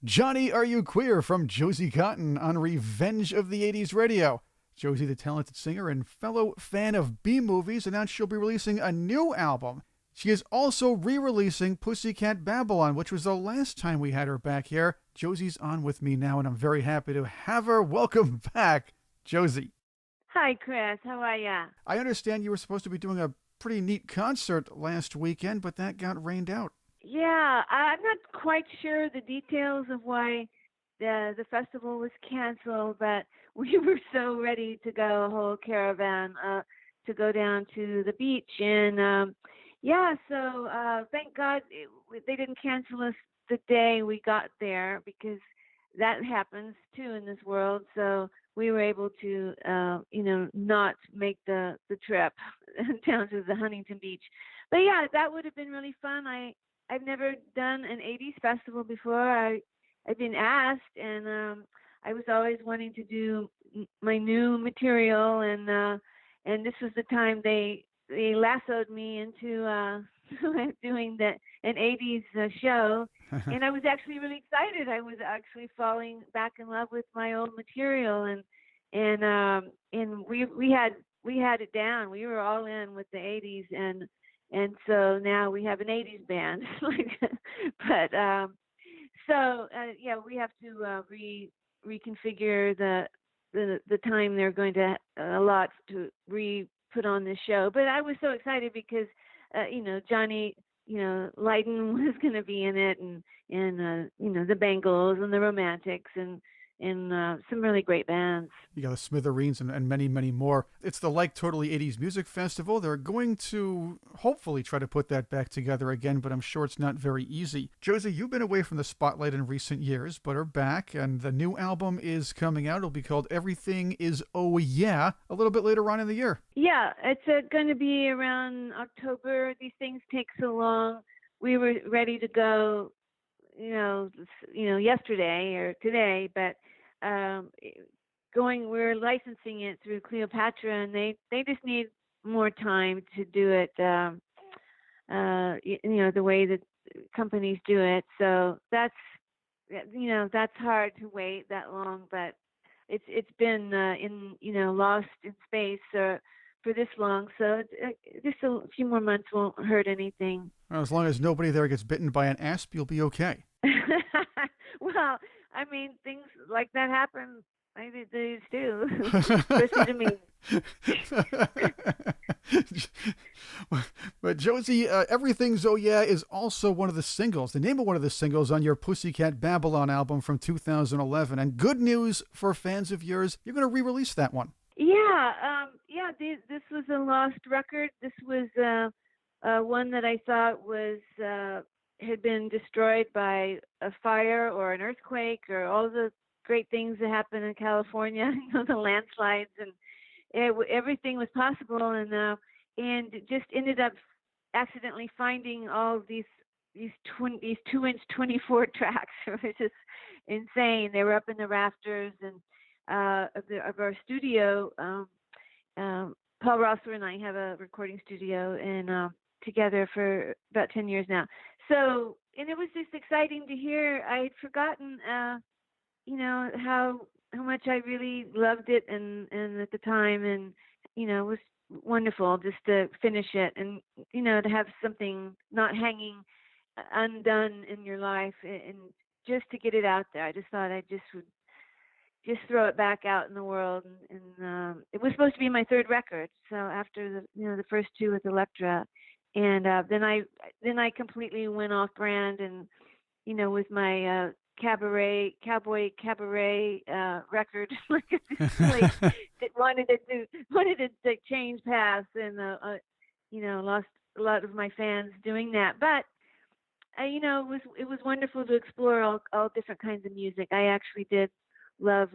Johnny, Are You Queer from Josie Cotton on Revenge of the 80s Radio. Josie, the talented singer and fellow fan of B movies, announced she'll be releasing a new album. She is also re-releasing Pussycat Babylon, which was the last time we had her back here. Josie's on with me now, and I'm very happy to have her. Welcome back, Josie. Hi, Chris. How are ya? I understand you were supposed to be doing a pretty neat concert last weekend, but that got rained out. Yeah, I'm not quite sure the details of why the festival was canceled, but we were so ready to go, a whole caravan, to go down to the beach, and yeah, so thank God they didn't cancel us the day we got there because that happens too in this world. So we were able to, not make the trip down to the Huntington Beach. But yeah, that would have been really fun. I've never done an 80s festival before. I've been asked, and I was always wanting to do my new material, and this was the time they lassoed me into doing an 80s show, and I was actually really excited. I was actually falling back in love with my old material, and we had it down. We were all in with the 80s, and so now we have an 80s band. But yeah, we have to reconfigure the time they're going to allot to put on this show. But I was so excited because Johnny Lydon was going to be in it, and the Bangles and the Romantics and some really great bands. You got the Smithereens and many, many more. It's the Like Totally 80s Music Festival. They're going to hopefully try to put that back together again, but I'm sure it's not very easy. Josie, you've been away from the spotlight in recent years, but are back, and the new album is coming out. It'll be called Everything Is Oh Yeah, a little bit later on in the year. Yeah, it's going to be around October. These things take so long. We were ready to go, yesterday or today, but we're licensing it through Cleopatra, and they just need more time to do it, the way that companies do it. So that's hard to wait that long, but it's been lost in space for this long. So just a few more months won't hurt anything. Well, as long as nobody there gets bitten by an asp, you'll be okay. Well, I mean, things like that happen. They do, especially to me. But Josie, Everything's Oh Yeah is also one of the singles, the name of one of the singles on your Pussycat Babylon album from 2011. And good news for fans of yours, you're going to re-release that one. Yeah, this was a lost record. This was one that I thought was had been destroyed by a fire or an earthquake or all the great things that happen in California, the landslides, and everything was possible, and just ended up accidentally finding all these 2-inch 24 tracks. It was just insane. They were up in the rafters and of our studio. Paul Rosser and I have a recording studio, and together for about 10 years now. So, and it was just exciting to hear. I had forgotten, how much I really loved it, and at the time, and it was wonderful just to finish it, and to have something not hanging undone in your life, and just to get it out there. I just thought I just would just throw it back out in the world, and it was supposed to be my third record. So after the first two with Elektra. And then I completely went off brand, and with my cowboy cabaret record, like that wanted to change paths, and lost a lot of my fans doing that. But it was wonderful to explore all different kinds of music. I actually did love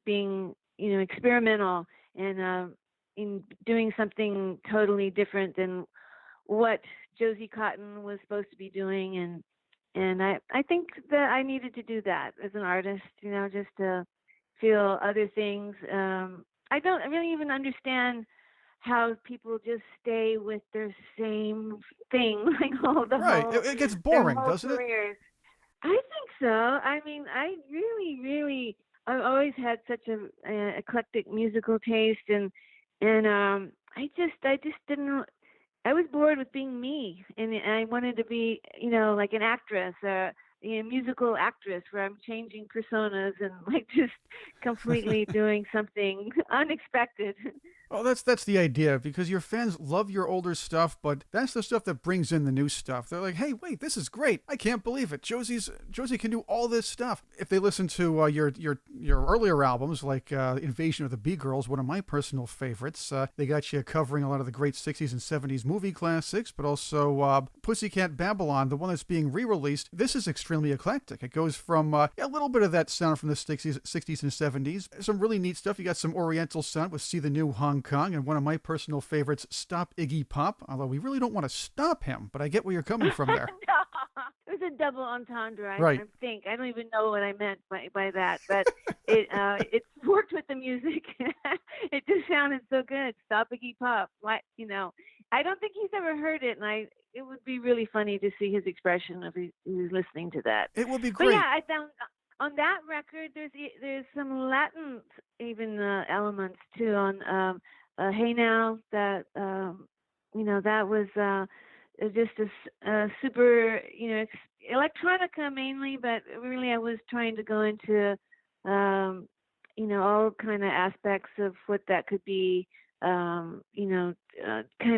being experimental, and in doing something totally different than what Josie Cotton was supposed to be doing, and I think that I needed to do that as an artist, just to feel other things. I don't really even understand how people just stay with their same thing like all the right. whole It gets their boring, whole doesn't it? careers. I think so. I mean, I really, really, I've always had such a eclectic musical taste, and I just didn't. I was bored with being me, and I wanted to be, like an actress, musical actress, where I'm changing personas and like just completely doing something unexpected. Well, that's the idea because your fans love your older stuff, but that's the stuff that brings in the new stuff. They're like, "Hey, wait, this is great! I can't believe it. Josie can do all this stuff." If they listen to your earlier albums, like Invasion of the Bee Girls, one of my personal favorites, they got you covering a lot of the great '60s and '70s movie classics, but also Pussycat Babylon, the one that's being re-released. This is extremely eclectic. It goes from a little bit of that sound from the '60s and '70s, some really neat stuff. You got some Oriental sound with "See the New Hong Kong," and one of my personal favorites, "Stop Iggy Pop," although we really don't want to stop him, but I get where you're coming from there. No, it was a double entendre. Right. I think I don't even know what I meant by that, but it worked with the music. It just sounded so good. Stop Iggy Pop. I don't think he's ever heard it, and it would be really funny to see his expression if he was listening to that. It would be But great. yeah, I found on that record there's some Latin even elements too on Hey Now, that that was just a super, electronica mainly, but really I was trying to go into all kind of aspects of what that could be, kind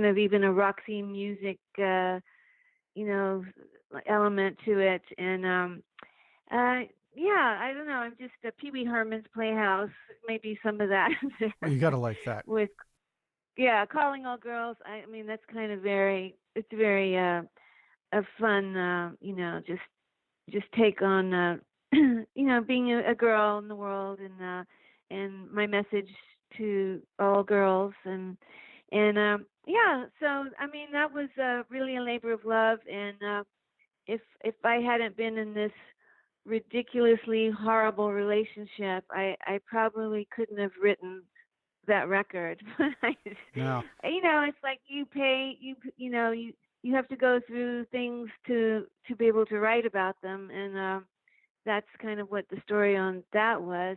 of even a Roxy music element to it. And yeah, I don't know, I'm just Pee Wee Herman's Playhouse, maybe some of that. Well, you gotta like that. With Yeah, Calling All Girls. I mean, that's kind of it's very a fun, just take on, being a girl in the world, and my message to all girls, and yeah. So I mean, that was really a labor of love, and if I hadn't been in this ridiculously horrible relationship, I probably couldn't have written that record. No. It's like you have to go through things to be able to write about them, and that's kind of what the story on that was.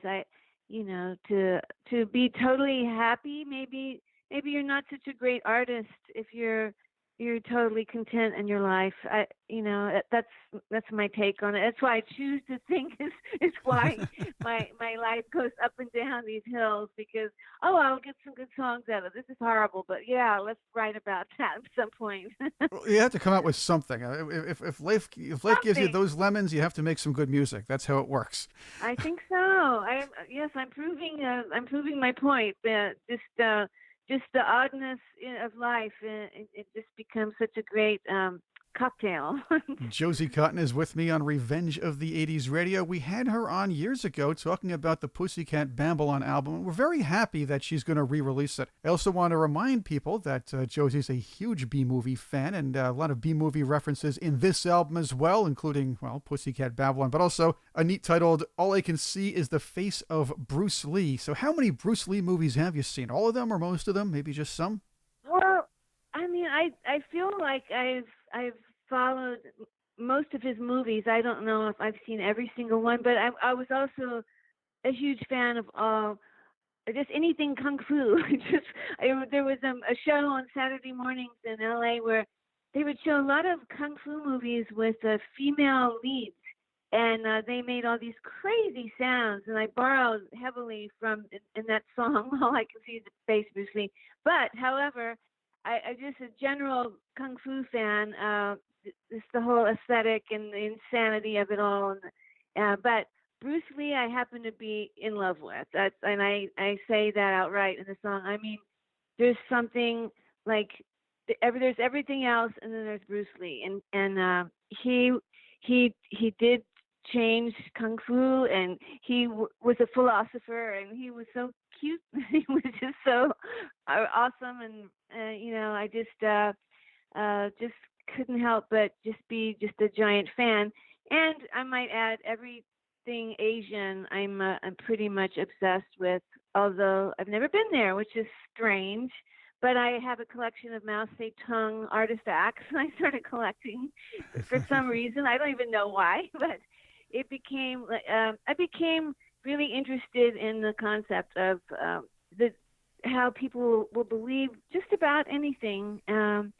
To be totally happy. Maybe you're not such a great artist if you're totally content in your life. That's my take on it. That's why I choose to think is why my life goes up and down these hills, because I'll get some good songs out of it. This is horrible, but yeah, let's write about that at some point. Well, you have to come out with something. If life gives you those lemons, you have to make some good music. That's how it works. I think so. I'm proving my point that just the oddness of life, it just becomes such a great cocktail. Josie Cotton is with me on Revenge of the '80s Radio. We had her on years ago talking about the Pussycat Babylon album. We're very happy that she's going to re-release it. I also want to remind people that Josie's a huge B-movie fan, and a lot of B-movie references in this album as well, including, well, Pussycat Babylon, but also a neat titled "All I Can See Is the Face of Bruce Lee." So how many Bruce Lee movies have you seen? All of them or most of them? Maybe just some? Well, I mean, I feel like I've followed most of his movies. I don't know if I've seen every single one, but I was also a huge fan of just anything kung fu. There was a show on Saturday mornings in LA where they would show a lot of kung fu movies with female leads, and they made all these crazy sounds, and I borrowed heavily from in that song. All I Can See Is the Face of Bruce Lee. But however, I'm just a general kung fu fan. Just the whole aesthetic and the insanity of it all. But Bruce Lee, I happen to be in love with. And I say that outright in the song. I mean, there's something like there's everything else, and then there's Bruce Lee, and he did change kung fu, and he was a philosopher, and he was so cute. He was just so awesome, and I just couldn't help but just be just a giant fan. And I might add, everything Asian I'm pretty much obsessed with, although I've never been there, which is strange. But I have a collection of Mao Zedong artifacts I started collecting for some reason. I don't even know why, but it became I became really interested in the concept of the how people will believe just about anything, and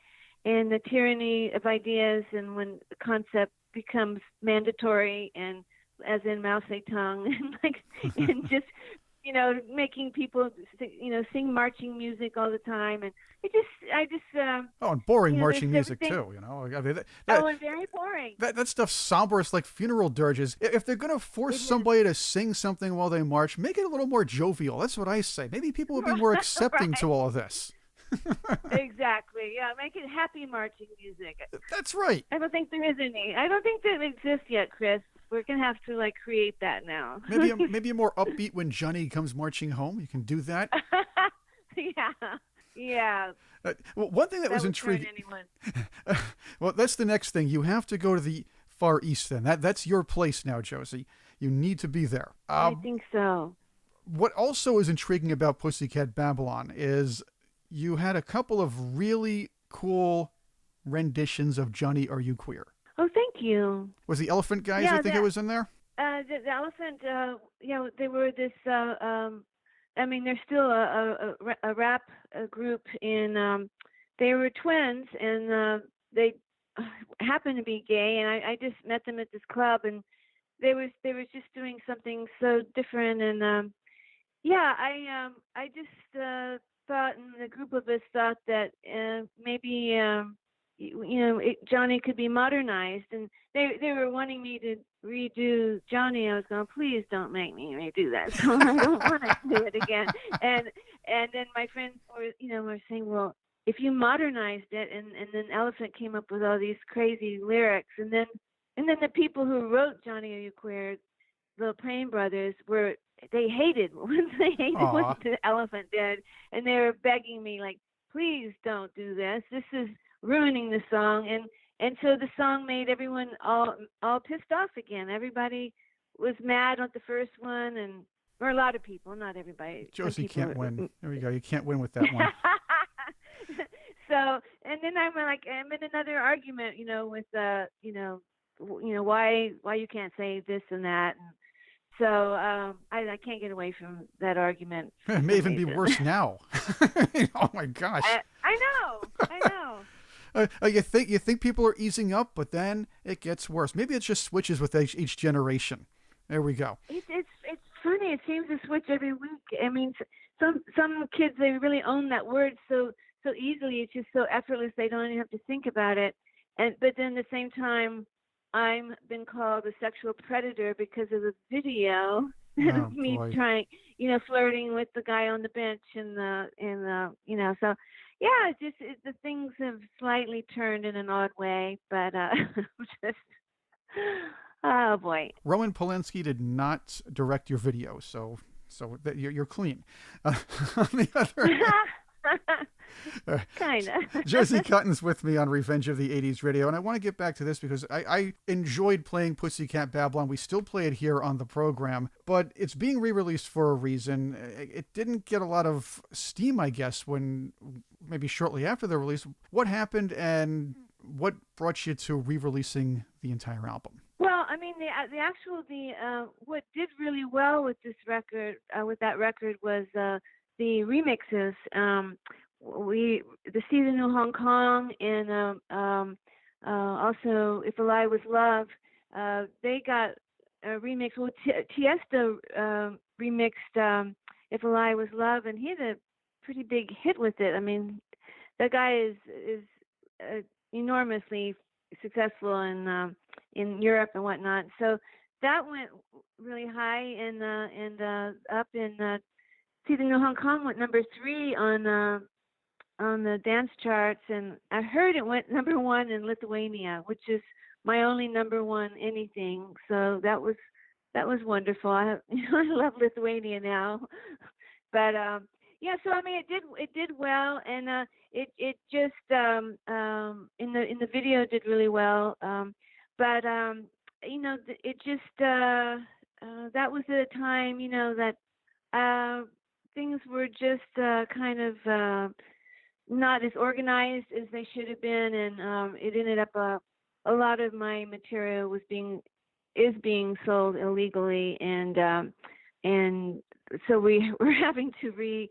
the tyranny of ideas, and when the concept becomes mandatory, and as in Mao Zedong, and like and just making people sing marching music all the time, and I just Oh, and boring there's marching music everything. too. I mean, And very boring. that stuff's somber. It's like funeral dirges. If they're gonna force It is. somebody to sing something while they march, make it a little more jovial. That's what I say. Maybe people would be more accepting Right. to all of this. Exactly. Yeah, make it happy marching music. That's right. I don't think there is any. I don't think that exists yet, Chris. We're gonna have to like create that now. Maybe a more upbeat when Johnny comes marching home. You can do that. Yeah. Yeah. Well, one thing that was would turn intriguing. anyone. Well, that's the next thing. You have to go to the Far East. Then that's your place now, Josie. You need to be there. I think so. What also is intriguing about Pussycat Babylon is you had a couple of really cool renditions of Johnny Are You Queer? Oh, thank you. Was the Elephant Guys, Yeah, I think it was in there? the elephant. They were this. I mean, they're still a rap group, and they were twins, and they happened to be gay, and I just met them at this club, and they were just doing something so different, and yeah, I just thought, and the group of us thought that maybe Johnny could be modernized, and they were wanting me to redo Johnny. I was going, please don't make me redo that song. I don't want to do it again. And then my friends were saying, well, if you modernized it, and then Elephant came up with all these crazy lyrics, and then the people who wrote Johnny Are You Queer, the Plain Brothers, they hated what Aw. the Elephant did, and they were begging me like, please don't do this. This is ruining the song, and so the song made everyone all pissed off again. Everybody was mad at the first one, or a lot of people, not everybody. Some Josie people can't win. There we go. You can't win with that one. So, and then I'm in another argument, with why you can't say this and that, and so I can't get away from that argument. It may even be worse now. Oh my gosh. I know. You think people are easing up, but then it gets worse. Maybe it just switches with each generation. There we go. It's funny. It seems to switch every week. I mean, some kids, they really own that word so easily. It's just so effortless. They don't even have to think about it. But then at the same time, I'm been called a sexual predator because of the video Oh, of me boy. trying, flirting with the guy on the bench, and so yeah, the things have slightly turned in an odd way, but just oh boy. Roman Polanski did not direct your video, so that you're clean. On the other Kind of. Josie Cotton's with me on Revenge of the 80s Radio, and I want to get back to this because I enjoyed playing Pussycat Babylon. We still play it here on the program, but it's being re-released for a reason. It didn't get a lot of steam, I guess, when maybe shortly after the release. What happened, and what brought you to re-releasing the entire album? Well, I mean, what did really well with this record, with that record, was the remixes. The Season in Hong Kong, and also If a Lie Was Love, they got a remix. Well, Tiesto remixed If a Lie Was Love, and he had a pretty big hit with it. I mean, that guy is enormously successful in Europe and whatnot. So that went really high, and up in Season in Hong Kong went number 3 on the dance charts, and I heard it went number 1 in Lithuania, which is my only number 1 anything. So that was wonderful. I love Lithuania now, but yeah. So I mean, it did well, and it just in the video did really well. But it just that was at a time that things were just kind of not as organized as they should have been, and it ended up a lot of my material was being is being sold illegally, and so we're having to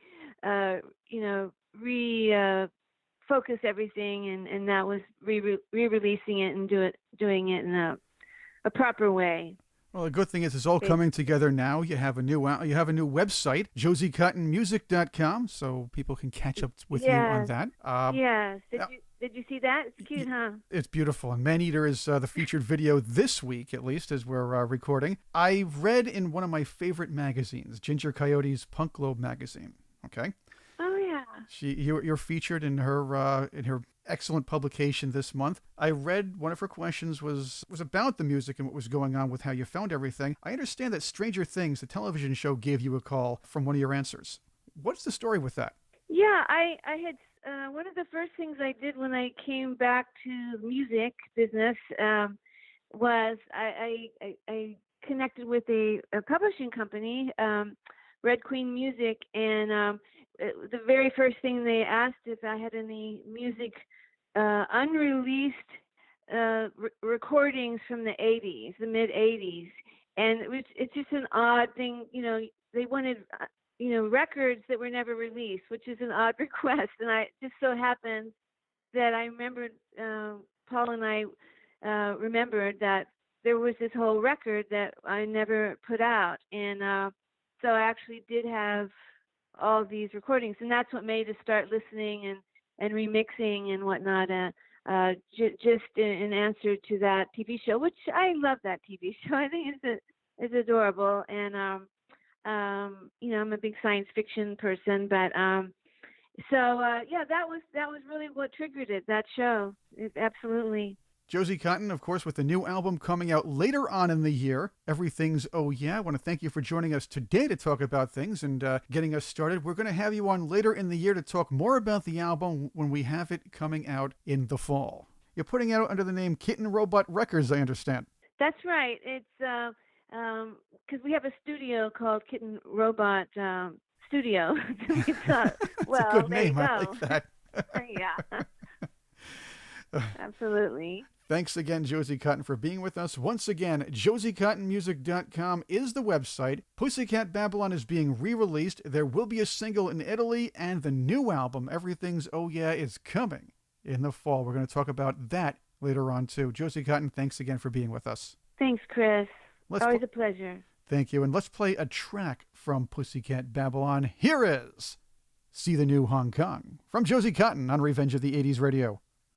focus everything, and that was re-releasing it and doing it in a proper way. Well, the good thing is it's all coming together now. You have a new website, josiecottonmusic.com, so people can catch up with you on that. Yes. Did you see that? It's cute, huh? It's beautiful. And Maneater is the featured video this week, at least, as we're recording. I read in one of my favorite magazines, Ginger Coyote's Punk Globe magazine. Okay. Oh yeah. You're featured in her excellent publication this month. I read one of her questions was about the music and what was going on with how you found everything. I understand that Stranger Things, the television show, gave you a call from one of your answers. What's the story with that? Yeah, I had one of the first things I did when I came back to music business was I connected with a publishing company, Red Queen Music, and the very first thing they asked if I had any music unreleased recordings from the 80s, the mid 80s, and it's just an odd thing, they wanted records that were never released, which is an odd request. And it just so happened that I remembered, Paul and I remembered that there was this whole record that I never put out. And so I actually did have all these recordings, and that's what made us start listening and remixing and whatnot, just in answer to that TV show, which I love that TV show. I think it's adorable. And I'm a big science fiction person, but that was really what triggered it. That show, absolutely. Josie Cotton, of course, with the new album coming out later on in the year, Everything's Oh Yeah. I want to thank you for joining us today to talk about things and getting us started. We're going to have you on later in the year to talk more about the album when we have it coming out in the fall. You're putting it out under the name Kitten Robot Records, I understand. That's right. It's because we have a studio called Kitten Robot Studio. That's a good name. I like that. Yeah. Absolutely. Thanks again, Josie Cotton, for being with us. Once again, josiecottonmusic.com is the website. Pussycat Babylon is being re-released. There will be a single in Italy, and the new album, Everything's Oh Yeah, is coming in the fall. We're going to talk about that later on, too. Josie Cotton, thanks again for being with us. Thanks, Chris. Always a pleasure. Thank you. And let's play a track from Pussycat Babylon. Here is See the New Hong Kong from Josie Cotton on Revenge of the 80s Radio.